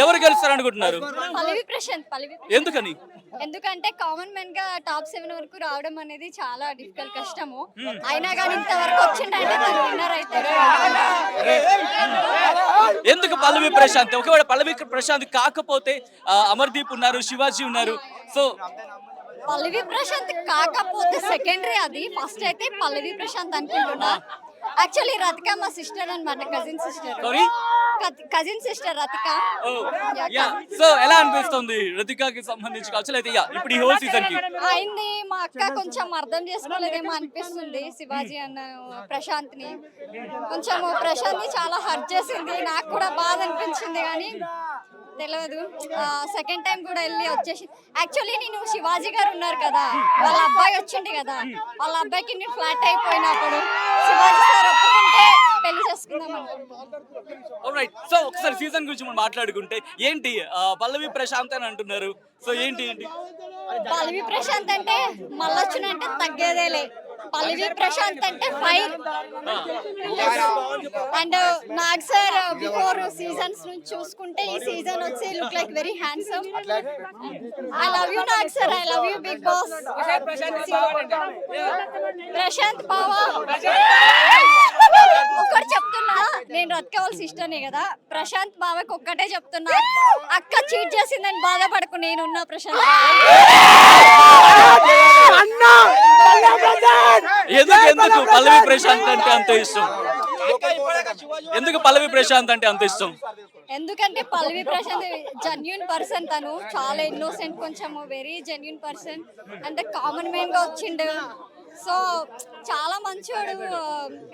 ఎవరు గెలుస్తారు అనుకుంటున్నారు? పల్లవి ఎందుకని? ఎందుకంటే కామన్ మెన్ గా టాప్ 7 వరకు రావడం అనేది చాలా డిఫికల్ట్ కష్టము. అయినా కానీ ఇంతవరకు వచ్చిందంటే తను విన్నర్ అవుతారు. ఎందుకు పల్లవి ప్రశాంత్? ఒకవేళ పల్లవి ప్రశాంత్ కాకపోతే అమర్దీప్ ఉన్నారు, శివాజీ ఉన్నారు. సో పల్లవి ప్రశాంత్ కాకపోతే సెకండరీ, అది ఫస్ట్ అయితే పల్లవి ప్రశాంత్ అనుకుంటున్నా. యాక్చువల్లీ రతిక మా సిస్టర్ అన్నమాట, కజిన్ సిస్టర్ రతిక. సో ఎలా అనిపిస్తుంది రతికాకి సంబంధించి? యాక్చువల్లీ ఇప్పుడు ఈ హోల్ సీజన్ కి అయింది, మా అక్క కొంచెం అర్థం చేసుకోలేదేమో అనిపిస్తుంది శివాజీ అన్న ప్రశాంత్ ని. కొంచెం ప్రశాంత్ ని చాలా హర్ట్ చేసింది, నాకు కూడా బాధ అనిపించింది. కానీ తెలియదు, సెకండ్ టైం కూడా వెళ్ళి వచ్చేసి. యాక్చువల్లీ నేను శివాజీ గారు ఉన్నారు కదా, వాళ్ళ అబ్బాయి వచ్చింది కదా, వాళ్ళ అబ్బాయికి నేను ఫ్లాట్ అయిపోయినప్పుడు శివాజీ సార్ ఒప్పుకుంటే పెళ్లి చేసుకుందాం అనుకుంటున్నాను. సో ఒకసారి సీజన్ గురించి మనం మాట్లాడుకుంటే ఏంటి పల్లవి ప్రశాంత్ అని అంటున్నారు. సో ఏంటి పల్లవి ప్రశాంత్ అంటే మళ్ళొచ్చునంటే తగ్గేదేలే. పల్లవి ప్రశాంత్ అంటే fire. And Nag sir before seasons నుంచి చూసుకుంటే ఈ సీజన్ వచ్చి look like very handsome. I love you Nag sir, I love you big boss. Prashanth బావా ఒక్కటి చెప్తున్నా, నేను రతిక వాళ్ళ సిస్టర్నే కదా, ప్రశాంత్ బావకి ఒక్కటే చెప్తున్నా, అక్క చీట్ చేసిందని బాధపడకు, నేనున్నా ప్రశాంత్. ఎందుకు పల్లవి ప్రశాంత్ అంటే అంత ఇష్టం? ఎందుకు పల్లవి ప్రశాంత్ అంటే అంత ఇష్టం? ఎందుకంటే పల్లవి ప్రశాంత్ జెన్యూన్ పర్సన్, తను చాలా ఇన్నోసెంట్, కొంచెం వెరీ జెన్యూన్ పర్సన్. అంటే కామన్ మ్యాన్ గా వచ్చిండు, సో చాలా మంచోడు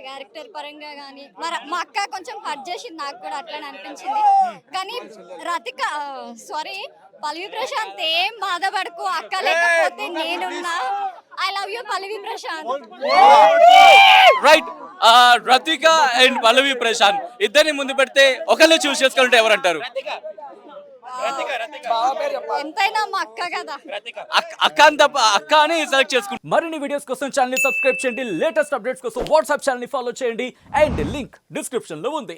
క్యారెక్టర్ పరంగా. కానీ మరి మా అక్క కొంచెం హర్ట్ చేసింది, నాకు కూడా అట్లనే అనిపించింది. కానీ రతిక పల్లవి ప్రశాంత్ ఏం బాధపడకు, అక్క లేకపోతే నేనున్నా. I love you Pallavi Prashanth. Right, Rathika and Pallavi Prashanth ఇద్దరిని ముందు పెడితే ఒకళ్ళు చూస్ చేసుకోవాలంటే ఎవరంటారు? ఎంతైనా మా అక్క కదా, అక్క అని సెలెక్ట్ చేసుకుంటారు. మరిన్ని వీడియోస్ కోసం ఛానల్ ని సబ్స్క్రైబ్ చేయండి, లేటెస్ట్ అప్డేట్స్ కోసం వాట్సాప్ ఛానల్ ని ఫాలో చేయండి, అండ్ లింక్ డిస్క్రిప్షన్ లో ఉంది.